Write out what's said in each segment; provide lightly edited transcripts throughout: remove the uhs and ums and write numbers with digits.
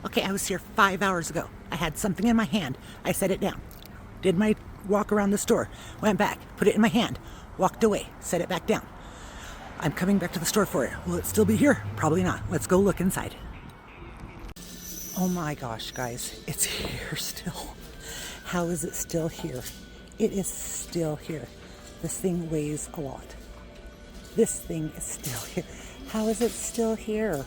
Okay, I was here 5 hours ago. I had something in my hand. I set it down. Did my walk around the store. Went back. Put it in my hand. Walked away. Set it back down. I'm coming back to the store for it. Will it still be here? Probably not. Let's go look inside. Oh my gosh, guys. It's here still. How is it still here? It is still here. This thing weighs a lot. This thing is still here. How is it still here?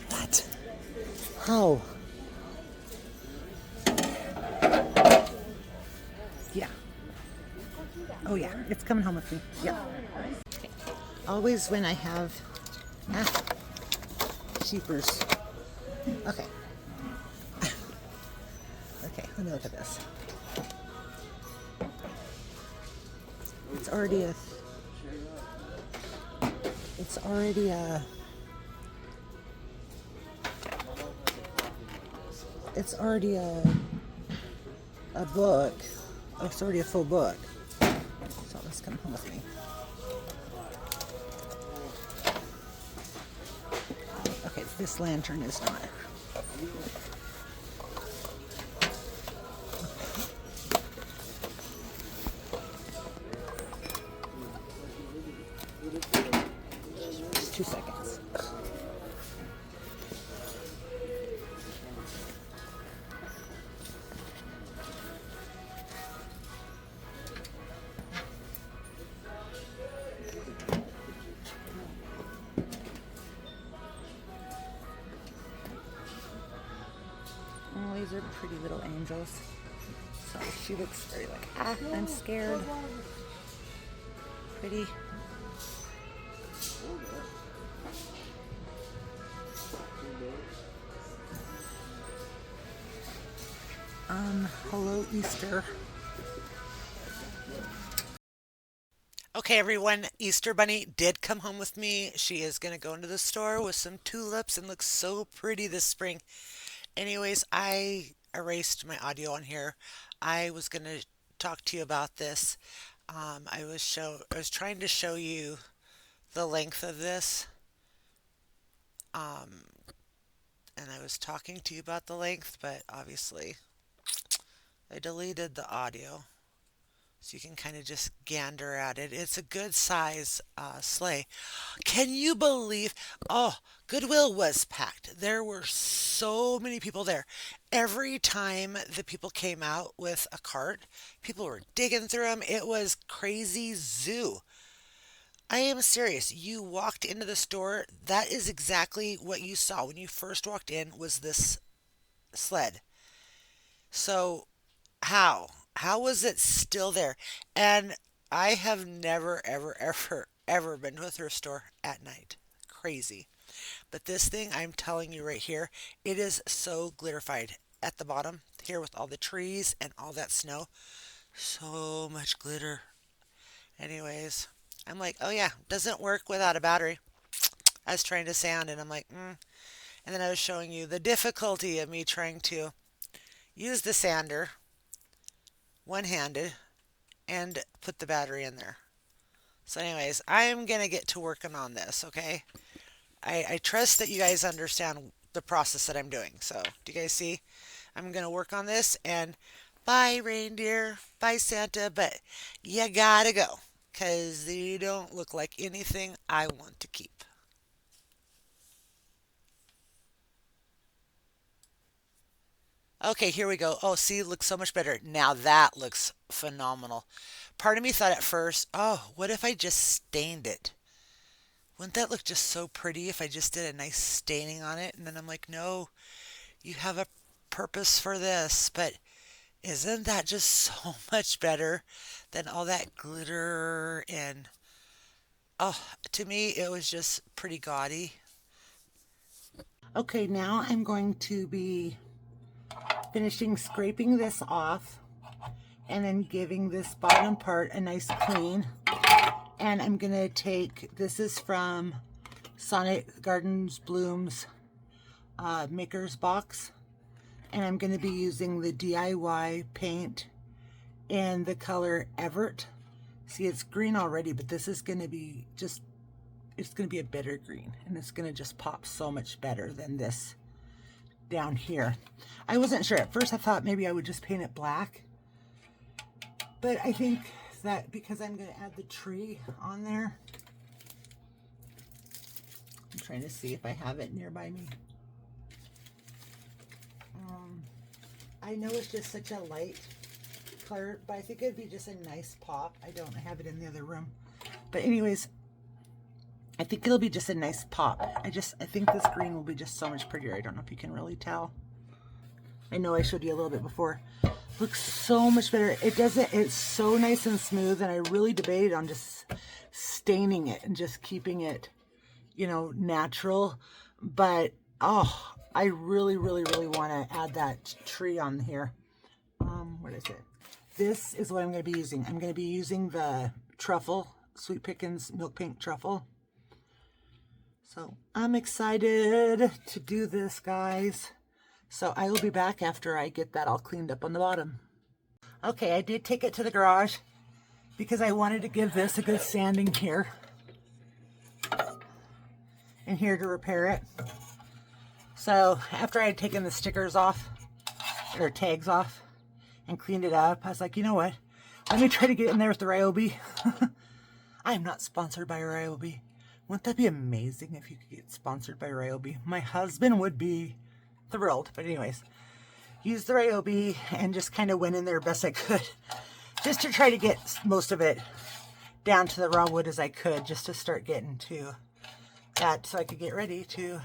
What? How? Yeah. Oh yeah, it's coming home with me. Yeah. Okay. Always when I have sheepers. Okay. Okay, let me look at this. It's already a book. Oh, it's already a full book. So let's come home with me. Okay, this lantern is not. Just 2 seconds. Oh, these are pretty little angels. So she looks very like, I'm scared. Pretty. Hello, Easter. Okay, everyone, Easter Bunny did come home with me. She is going to go into the store with some tulips and looks so pretty this spring. Anyways, I erased my audio on here. I was going to talk to you about this. I was trying to show you the length of this. Um, and I was talking to you about the length, but obviously I deleted the audio. So you can kind of just gander at it. It's a good size sleigh. Can you believe? Oh, Goodwill was packed. There were so many people there. Every time the people came out with a cart, people were digging through them. It was crazy zoo. I am serious. You walked into the store. That is exactly what you saw when you first walked in was this sled. So how? How was it still there? And I have never, ever, ever, ever been to a thrift store at night. Crazy. But this thing, I'm telling you right here, it is so glitterified at the bottom here with all the trees and all that snow. So much glitter. Anyways, I'm like, oh yeah, doesn't work without a battery. I was trying to sand and I'm like, And then I was showing you the difficulty of me trying to use the sander one handed and put the battery in there. So, anyways, I'm going to get to working on this, okay? I trust that you guys understand the process that I'm doing. So, do you guys see? I'm going to work on this and bye, reindeer, bye, Santa, but you gotta go because they don't look like anything I want to keep. Okay, here we go. Oh, see, it looks so much better. Now that looks phenomenal. Part of me thought at first, oh, what if I just stained it? Wouldn't that look just so pretty if I just did a nice staining on it? And then I'm like, no, you have a purpose for this. But isn't that just so much better than all that glitter? And oh, to me, it was just pretty gaudy. Okay, now I'm going to be finishing scraping this off and then giving this bottom part a nice clean. And I'm going to take, this is from Sonic Gardens Blooms Maker's Box. And I'm going to be using the DIY paint in the color Everett. See, it's green already, but this is going to be just it's going to be a bitter green, and it's going to just pop so much better than this down here. I wasn't sure. At first I thought maybe I would just paint it black, but I think that because I'm going to add the tree on there, I'm trying to see if I have it nearby me. I know it's just such a light color, but I think it'd be just a nice pop. I don't have it in the other room, but anyways, I think it'll be just a nice pop. I think this green will be just so much prettier. I don't know if you can really tell. I know I showed you a little bit before. Looks so much better. It's so nice and smooth, and I really debated on just staining it and just keeping it, you know, natural. But, oh, I really, really, really want to add that tree on here. What is it? This is what I'm going to be using. I'm going to be using the truffle, Sweet Pickins Milk Pink Truffle. So I'm excited to do this, guys. So I will be back after I get that all cleaned up on the bottom. Okay, I did take it to the garage because I wanted to give this a good sanding here and here to repair it. So after I had taken the stickers off, or tags off, and cleaned it up, I was like, you know what? Let me try to get in there with the Ryobi. I am not sponsored by Ryobi. Wouldn't that be amazing if you could get sponsored by Ryobi? My husband would be thrilled. But anyways, used the Ryobi and just kind of went in there best I could, just to try to get most of it down to the raw wood as I could, just to start getting to that so I could get ready to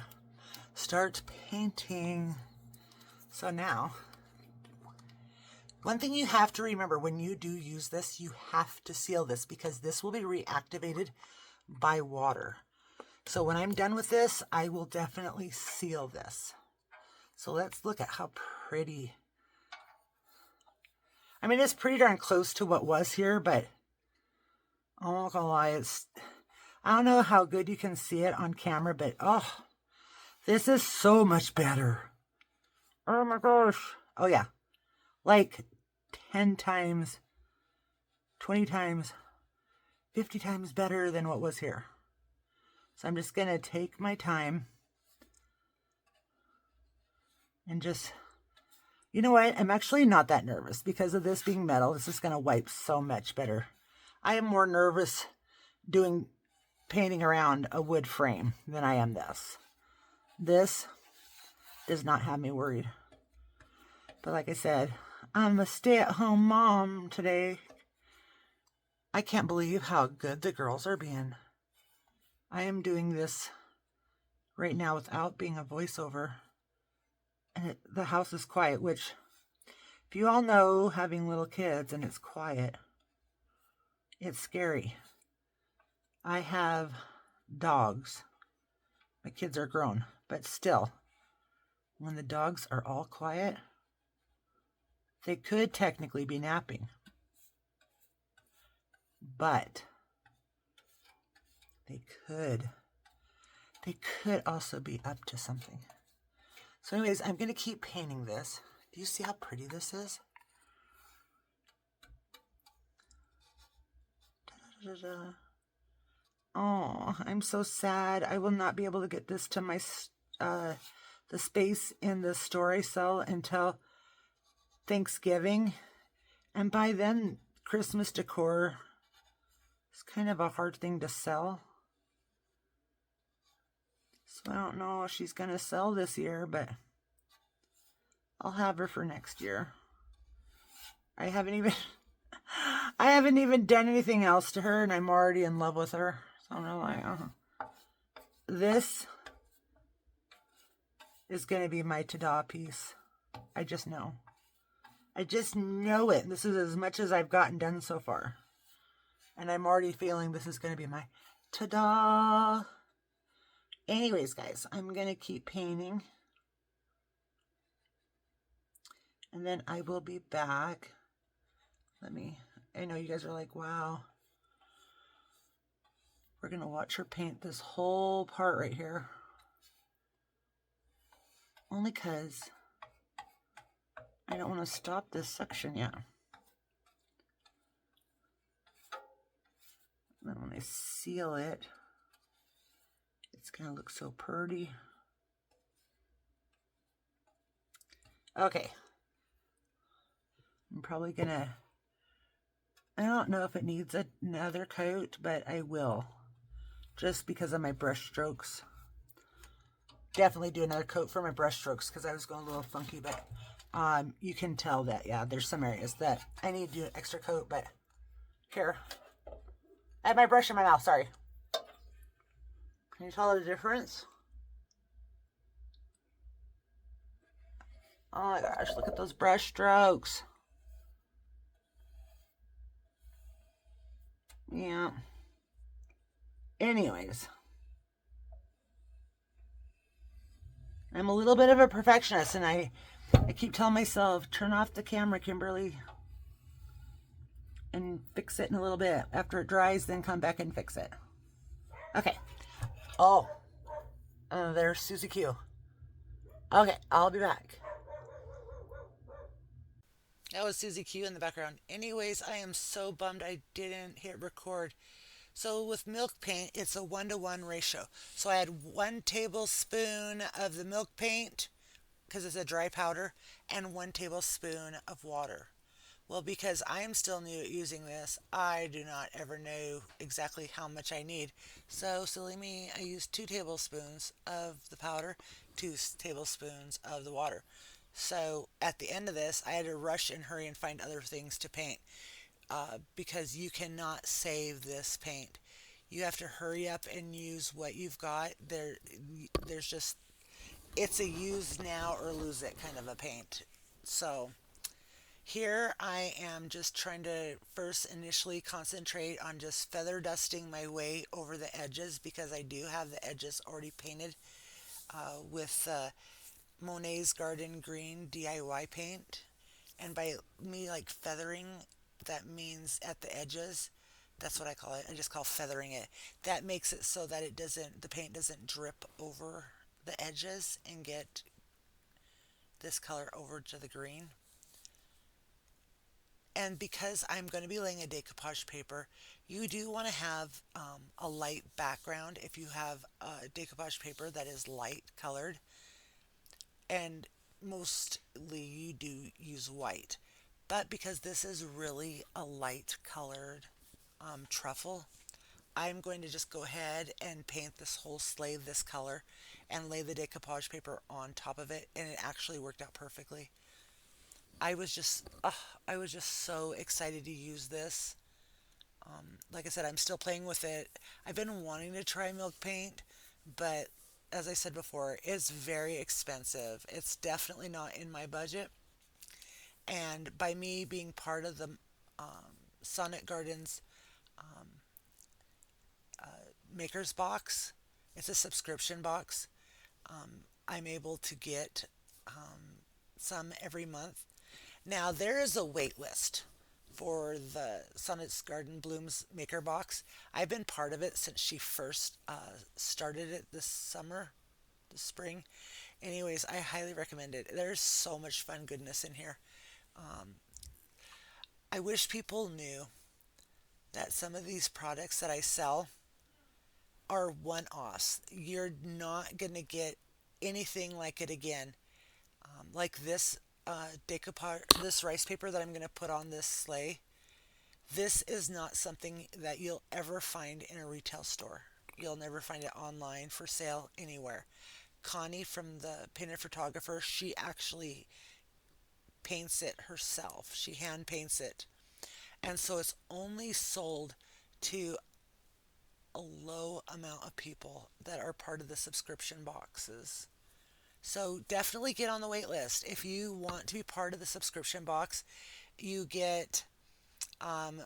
start painting. So now, one thing you have to remember when you do use this, you have to seal this because this will be reactivated by water. So when I'm done with this, I will definitely seal this. So let's look at how pretty. I mean, it's pretty darn close to what was here, but I'm not gonna lie, I don't know how good you can see it on camera, but oh, this is so much better. Oh my gosh. Oh yeah. Like 10 times, 20 times, 50 times better than what was here. So I'm just gonna take my time and just, you know what? I'm actually not that nervous because of this being metal. This is gonna wipe so much better. I am more nervous doing painting around a wood frame than I am this. This does not have me worried. But like I said, I'm a stay-at-home mom today. I can't believe how good the girls are being. I am doing this right now without being a voiceover. And the house is quiet, which, if you all know, having little kids and it's quiet, it's scary. I have dogs. My kids are grown, but still, when the dogs are all quiet, they could technically be napping. But they could also be up to something. So anyways, I'm going to keep painting this. Do you see how pretty this is? Da-da-da-da. Oh, I'm so sad. I will not be able to get this to my the space in the store I sell until Thanksgiving. And by then, Christmas decor is kind of a hard thing to sell. So I don't know if she's going to sell this year, but I'll have her for next year. I haven't even done anything else to her, and I'm already in love with her. So I'm like, This is going to be my ta-da piece. I just know. I just know it. This is as much as I've gotten done so far. And I'm already feeling this is going to be my ta-da. Anyways, guys, I'm going to keep painting. And then I will be back. I know you guys are like, wow. We're going to watch her paint this whole part right here. Only because I don't want to stop this section yet. And then when I seal it, It's gonna look so pretty. Okay. I'm probably gonna, I don't know if it needs another coat, but I will. Just because of my brush strokes. Definitely do another coat for my brush strokes because I was going a little funky, but you can tell that, yeah, there's some areas that I need to do an extra coat, but here. I have my brush in my mouth, sorry. Can you tell the difference? Oh my gosh, look at those brush strokes. Yeah. Anyways, I'm a little bit of a perfectionist and I keep telling myself, turn off the camera, Kimberly, and fix it in a little bit. After it dries, then come back and fix it. Okay. Oh, there's Susie Q. Okay, I'll be back. That was Susie Q in the background. Anyways, I am so bummed I didn't hit record. So with milk paint, it's a 1-to-1 ratio. So I had 1 tablespoon of the milk paint because it's a dry powder and 1 tablespoon of water. Well, because I am still new at using this, I do not ever know exactly how much I need. So, silly me, I used 2 tablespoons of the powder, 2 tablespoons of the water. So, at the end of this, I had to rush and hurry and find other things to paint because you cannot save this paint. You have to hurry up and use what you've got. There's just, it's a use now or lose it kind of a paint. So, here I am just trying to first initially concentrate on just feather dusting my way over the edges because I do have the edges already painted with Monet's Garden Green DIY paint. And by me like feathering, that means at the edges. That's what I call it. I just call feathering it. That makes it so that the paint doesn't drip over the edges and get this color over to the green. And because I'm going to be laying a decoupage paper, you do want to have a light background if you have a decoupage paper that is light colored. And mostly you do use white. But because this is really a light colored truffle, I'm going to just go ahead and paint this whole sleeve this color and lay the decoupage paper on top of it. And it actually worked out perfectly. I was just, I was just so excited to use this. Like I said, I'm still playing with it. I've been wanting to try milk paint, but as I said before, it's very expensive. It's definitely not in my budget. And by me being part of the Sonnet Gardens Maker's Box, it's a subscription box. I'm able to get some every month. Now, there is a wait list for the Sonnet's Garden Blooms Maker Box. I've been part of it since she first started it this summer, this spring. Anyways, I highly recommend it. There's so much fun goodness in here. I wish people knew that some of these products that I sell are one offs. You're not going to get anything like it again. Like this decoupage, this rice paper that I'm going to put on this sleigh. This is not something that you'll ever find in a retail store. You'll never find it online for sale anywhere. Connie from the painted photographer, she actually paints it herself. She hand paints it. And so it's only sold to a low amount of people that are part of the subscription boxes. So definitely get on the wait list. If you want to be part of the subscription box, you get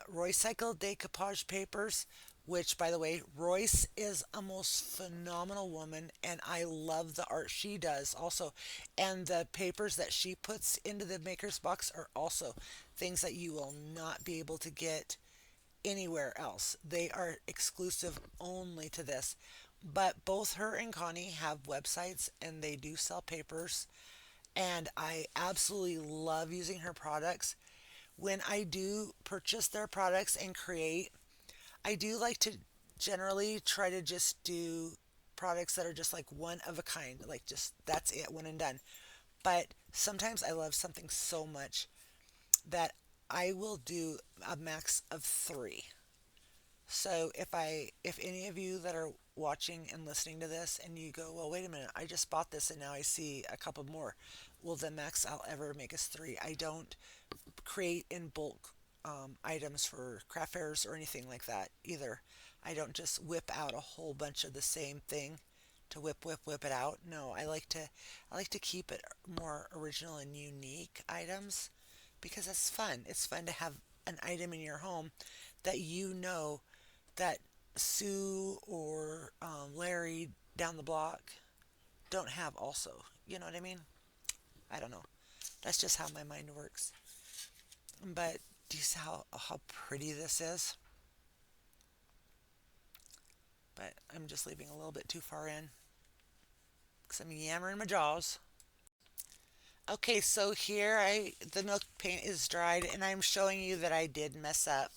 Royce Cycle decoupage papers, which, by the way, Royce is a most phenomenal woman, and I love the art she does also. And the papers that she puts into the maker's box are also things that you will not be able to get anywhere else. They are exclusive only to this. But both her and Connie have websites and they do sell papers. And I absolutely love using her products. When I do purchase their products and create, I do like to generally try to just do products that are just like one of a kind, like just that's it, one and done. But sometimes I love something so much that I will do a max of three. So if any of you that are watching and listening to this and you go, well, wait a minute, I just bought this and now I see a couple more. Well, the max I'll ever make is three. I don't create in bulk items for craft fairs or anything like that either. I don't just whip out a whole bunch of the same thing to whip it out. No, I like to keep it more original and unique items because it's fun. It's fun to have an item in your home that you know that Sue or Larry down the block don't have also. You know what I mean? I don't know. That's just how my mind works. But do you see how pretty this is? But I'm just leaving a little bit too far in because I'm yammering my jaws. Okay, so here the milk paint is dried and I'm showing you that I did mess up.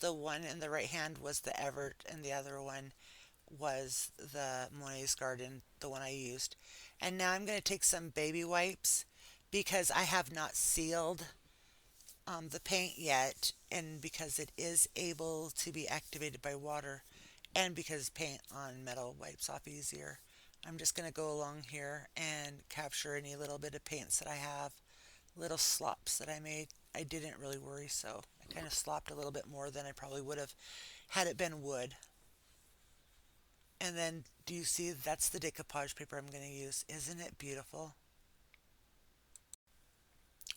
The one in the right hand was the Everett and the other one was the Monet's Garden, the one I used. And now I'm going to take some baby wipes because I have not sealed the paint yet, and because it is able to be activated by water, and because paint on metal wipes off easier. I'm just going to go along here and capture any little bit of paints that I have, little slops that I made. I didn't really worry, so I kind of slopped a little bit more than I probably would have had it been wood. And then, do you see that's the decoupage paper I'm going to use? Isn't it beautiful?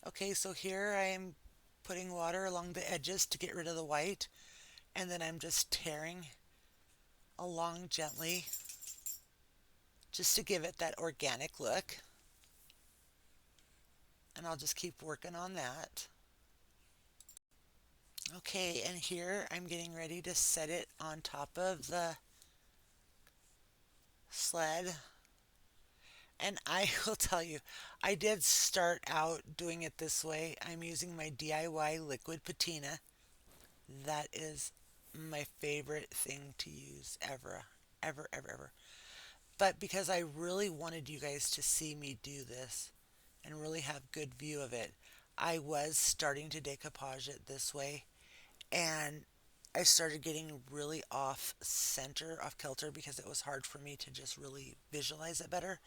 Okay, so here I am putting water along the edges to get rid of the white, and then I'm just tearing along gently just to give it that organic look. And I'll just keep working on that. Okay, and here I'm getting ready to set it on top of the sled. And I will tell you, I did start out doing it this way. I'm using my DIY liquid patina. That is my favorite thing to use ever, ever, ever, ever. But because I really wanted you guys to see me do this and really have good view of it, I was starting to decoupage it this way, and I started getting really off center, off kilter, because it was hard for me to just really visualize it better.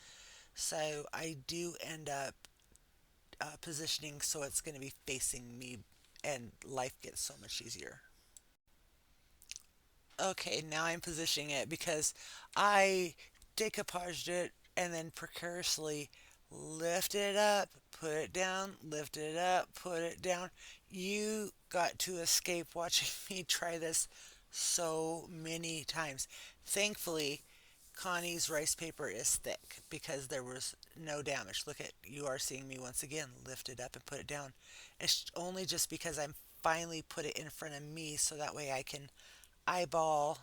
So I do end up positioning so it's going to be facing me, and life gets so much easier. Okay, now I'm positioning it because I decoupaged it and then precariously lifted it up, put it down, lifted it up, put it down. You got to escape watching me try this so many times. Thankfully, Connie's rice paper is thick because there was no damage. Look at, you are seeing me once again lift it up and put it down. It's only just because I'm finally put it in front of me so that way I can eyeball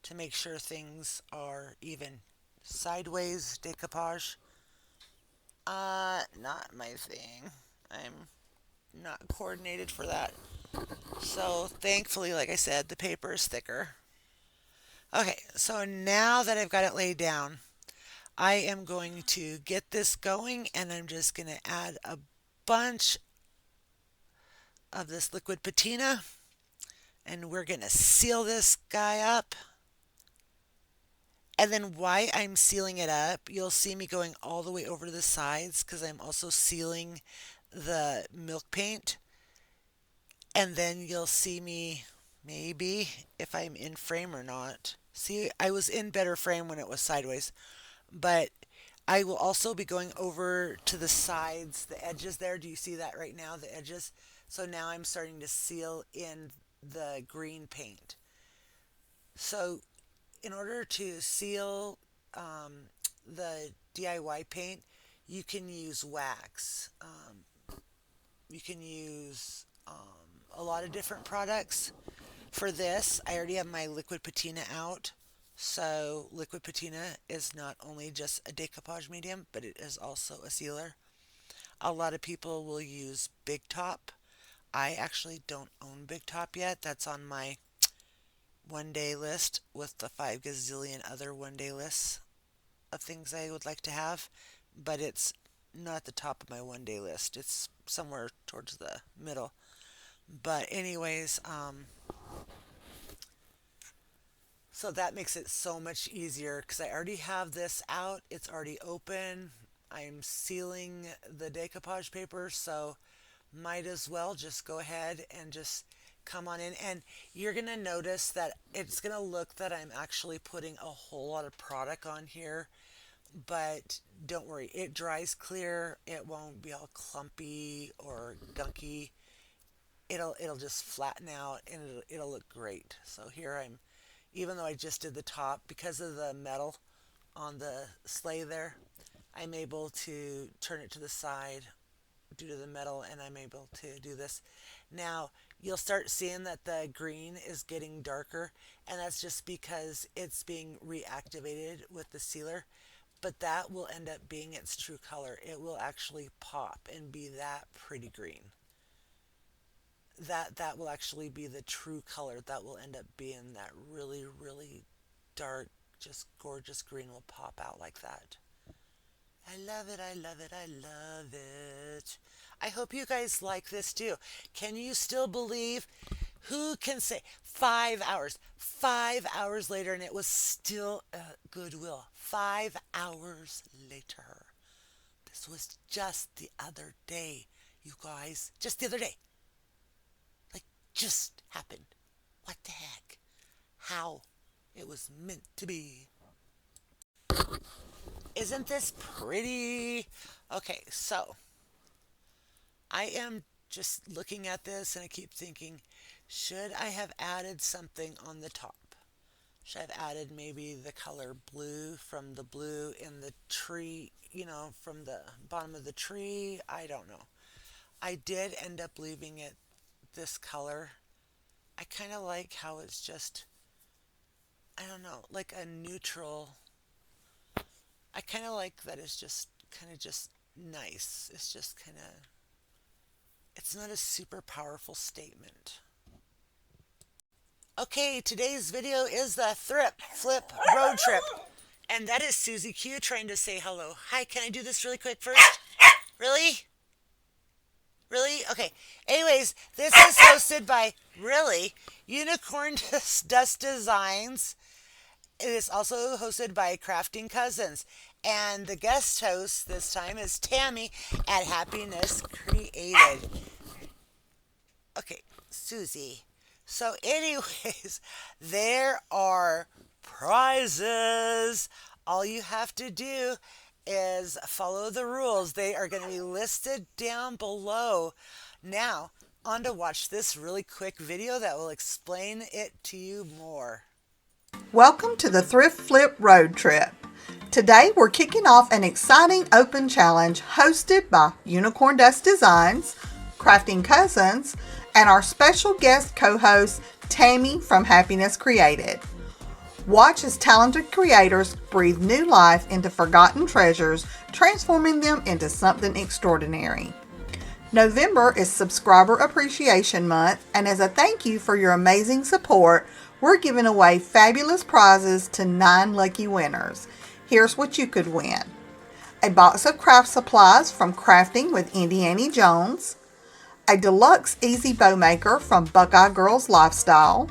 to make sure things are even. Sideways decoupage, not my thing. I'm not coordinated for that. So thankfully, like I said, the paper is thicker. Okay, so now that I've got it laid down, I am going to get this going and I'm just going to add a bunch of this liquid patina and we're going to seal this guy up. And then while I'm sealing it up, you'll see me going all the way over to the sides because I'm also sealing the milk paint. And then you'll see me, maybe, if I'm in frame or not. See, I was in better frame when it was sideways. But I will also be going over to the sides, the edges there. Do you see that right now, the edges? So now I'm starting to seal in the green paint. So in order to seal the DIY paint, you can use wax. You can use a lot of different products. For this, I already have my liquid patina out. So liquid patina is not only just a decoupage medium, but it is also a sealer. A lot of people will use Big Top. I actually don't own Big Top yet. That's on my one day list with the 5 gazillion other one day lists of things I would like to have, but it's not at the top of my one day list. It's somewhere towards the middle. But, anyways, so that makes it so much easier because I already have this out. It's already open. I'm sealing the decoupage paper, so might as well just go ahead and just come on in. And you're going to notice that it's going to look that I'm actually putting a whole lot of product on here, but don't worry, it dries clear. It won't be all clumpy or gunky. It'll just flatten out and it'll look great. So here I'm, even though I just did the top, because of the metal on the sleigh there, I'm able to turn it to the side due to the metal, and I'm able to do this. Now, you'll start seeing that the green is getting darker, and that's just because it's being reactivated with the sealer, but that will end up being its true color. It will actually pop and be that pretty green. That will actually be the true color. That will end up being that really, really dark, just gorgeous green will pop out like that. I love it, I love it, I love it. I hope you guys like this too. Can you still believe? Who can say 5 hours? 5 hours later, and it was still Goodwill. 5 hours later. This was just the other day, you guys. Just the other day. Like, just happened. What the heck? How? It was meant to be. Isn't this pretty? Okay, so I am just looking at this and I keep thinking, should I have added something on the top? Should I have added maybe the color blue from the blue in the tree, from the bottom of the tree? I don't know. I did end up leaving it this color. I kind of like how it's just, I don't know, like a neutral. I kind of like that it's just kind of just nice. It's just kind of, it's not a super powerful statement. Okay, today's video is the Thrift Flip Road Trip. And that is Susie Q trying to say hello. Hi, can I do this really quick first? Really? Really? Okay. Anyways, this is hosted by, really, Unicorn Dust Designs. It is also hosted by Crafting Cousins. And the guest host this time is Tammy at Happiness Created. Okay, Susie. So, anyways, there are prizes. All you have to do is follow the rules. They are going to be listed down below. Now, on to watch this really quick video that will explain it to you more. Welcome to the Thrift Flip Road Trip. Today we're kicking off an exciting open challenge hosted by Unicorn Dust Designs, Crafting Cousins, and our special guest co-host Tammy from Happiness Created. Watch as talented creators breathe new life into forgotten treasures, transforming them into something extraordinary. November is Subscriber Appreciation Month, and as a thank you for your amazing support, we're giving away fabulous prizes to 9 lucky winners. Here's what you could win. A box of craft supplies from Crafting with Indy Annie Jones, a deluxe easy bow maker from Buckeye Girls Lifestyle,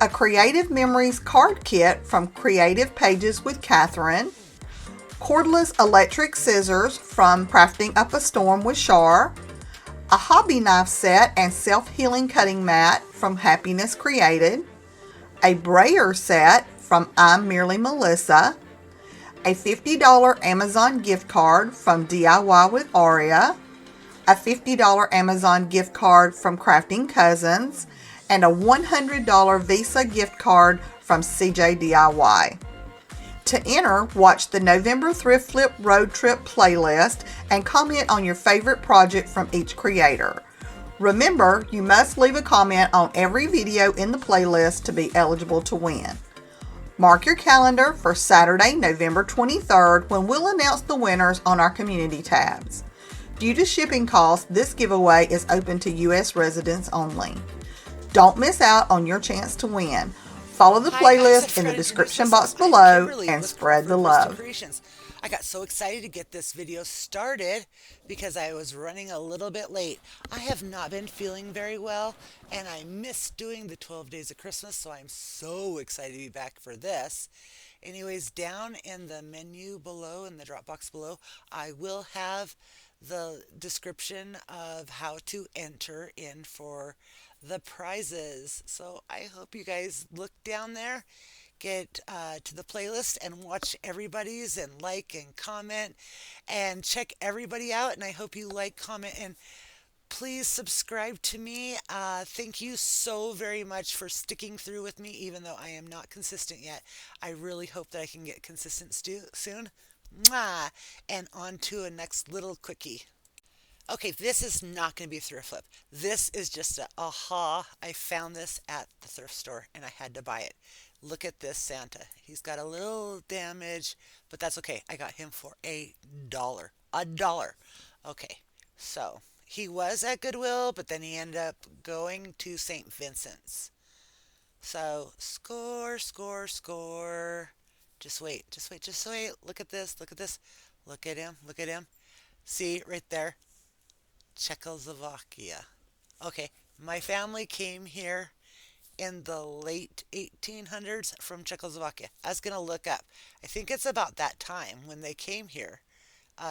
a Creative Memories card kit from Creative Pages with Catherine, cordless electric scissors from Crafting Up a Storm with Shar, a hobby knife set and self-healing cutting mat from Happiness Created, a brayer set from I'm Merely Melissa, a $50 Amazon gift card from DIY with Aria, a $50 Amazon gift card from Crafting Cousins, and a $100 Visa gift card from CJ DIY. To enter, watch the November Thrift Flip Road Trip playlist and comment on your favorite project from each creator. Remember, you must leave a comment on every video in the playlist to be eligible to win. Mark your calendar for Saturday, November 23rd, when we'll announce the winners on our community tabs. Due to shipping costs, this giveaway is open to U.S. residents only. Don't miss out on your chance to win. Follow the Hi guys, I playlist in the forgot to introduce description box myself. I'm below Kimberly and with spread the Crystal love. Creations. I got so excited to get this video started because I was running a little bit late. I have not been feeling very well and I missed doing the 12 days of Christmas, so I'm so excited to be back for this. Anyways, down in the menu below, in the drop box below, I will have the description of how to enter in for the prizes. So I hope you guys look down there, get to the playlist and watch everybody's and like and comment and check everybody out. And I hope you like, comment, and please subscribe to me. Thank you so very much for sticking through with me, even though I am not consistent yet. I really hope that I can get consistent soon. Mwah! And on to a next little quickie. Okay, this is not going to be a thrift flip. This is just a aha. I found this at the thrift store and I had to buy it. Look at this Santa. He's got a little damage, but that's okay. I got him for $1. $1. Okay, so he was at Goodwill, but then he ended up going to St. Vincent's. So score, score, score. Just wait, just wait, just wait. Look at this, look at this. Look at him, look at him. See, right there. Czechoslovakia. Okay, my family came here in the late 1800s from Czechoslovakia. I was going to look up. I think it's about that time when they came here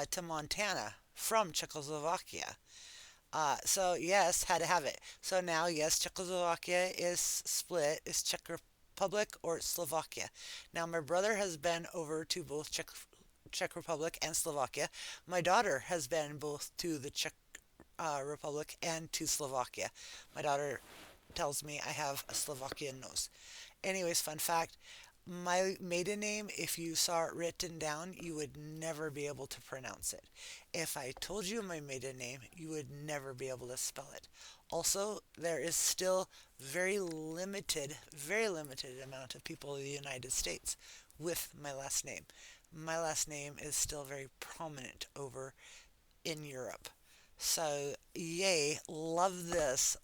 to Montana from Czechoslovakia. So yes, had to have it. So now, yes, Czechoslovakia is split. Is Czech Republic or Slovakia. Now my brother has been over to both Czech Republic and Slovakia. My daughter has been both to the Czech Republic and to Slovakia. My daughter tells me I have a Slovakian nose. Anyways, fun fact, my maiden name, if you saw it written down, you would never be able to pronounce it. If I told you my maiden name, you would never be able to spell it. Also, there is still very limited amount of people in the United States with my last name. My last name is still very prominent over in Europe. So, yay, love this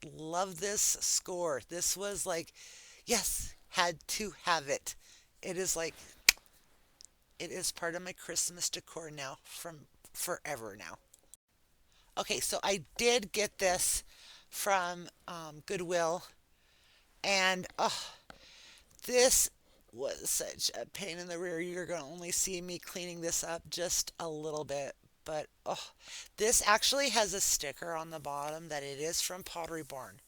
score. This was like, yes, had to have it. It is like, it is part of my Christmas decor now from forever now. Okay, so I did get this from Goodwill, and oh, this was such a pain in the rear. You're going to only see me cleaning this up just a little bit. But oh, this actually has a sticker on the bottom that it is from Pottery Barn.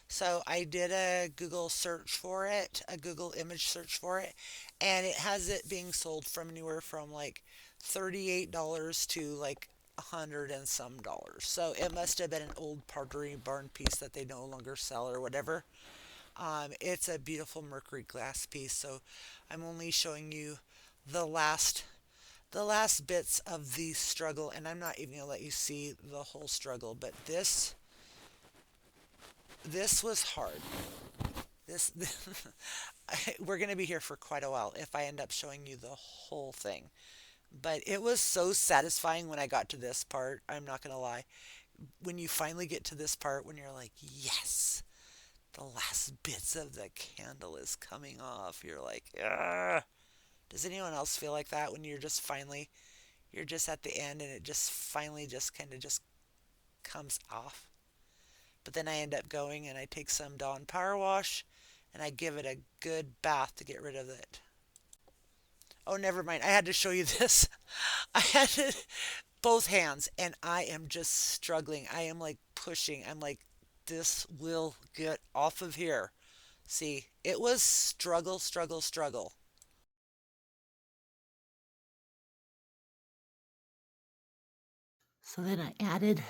So I did a Google search for it, a Google image search for it, and it has it being sold from anywhere from like $38 to like 100 and some dollars. So it must have been an old Pottery Barn piece that they no longer sell or whatever. It's a beautiful mercury glass piece, so I'm only showing you the last bits of the struggle, and I'm not even gonna let you see the whole struggle, but this was hard. This we're gonna be here for quite a while if I end up showing you the whole thing. But it was so satisfying when I got to this part. I'm not gonna lie. When you finally get to this part, when you're like, yes, the last bits of the candle is coming off. You're like, ah. Does anyone else feel like that when you're just at the end and it just finally just kind of just comes off? But then I end up going and I take some Dawn Power Wash and I give it a good bath to get rid of it. Oh, never mind. I had to show you this. I had to, both hands, and I am just struggling. I am like pushing. I'm like, this will get off of here. See, it was struggle, struggle, struggle. So then I added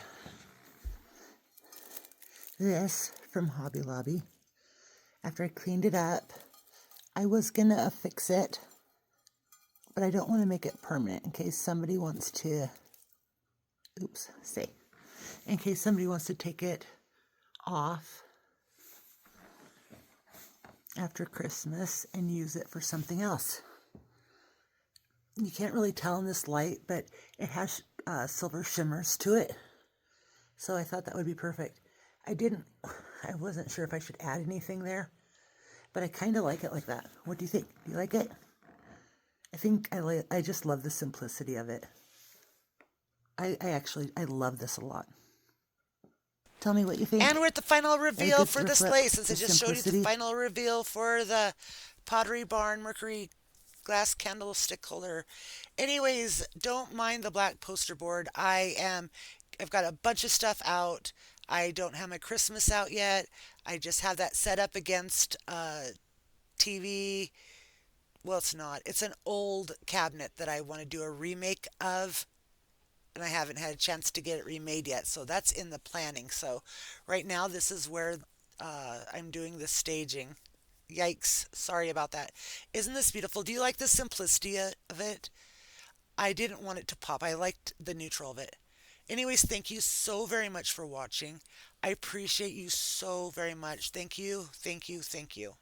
this from Hobby Lobby. After I cleaned it up, I was gonna affix it, but I don't want to make it permanent in case somebody wants to, in case somebody wants to take it off after Christmas and use it for something else. You can't really tell in this light, but it has silver shimmers to it. So I thought that would be perfect. I wasn't sure if I should add anything there, but I kind of like it like that. What do you think? Do you like it? I think I just love the simplicity of it. I actually I love this a lot. Tell me what you think. And we're at the final That a reveal good for thrift this flip? lace. Since I The just showed you the simplicity. final reveal for the Pottery Barn Mercury glass candlestick holder. Anyways, don't mind the black poster board. I've got a bunch of stuff out. I don't have my Christmas out yet. I just have that set up against TV. Well, it's not. It's an old cabinet that I want to do a remake of, and I haven't had a chance to get it remade yet. So that's in the planning. So right now, this is where I'm doing the staging. Yikes. Sorry about that. Isn't this beautiful? Do you like the simplicity of it? I didn't want it to pop. I liked the neutral of it. Anyways, thank you so very much for watching. I appreciate you so very much. Thank you, thank you, thank you.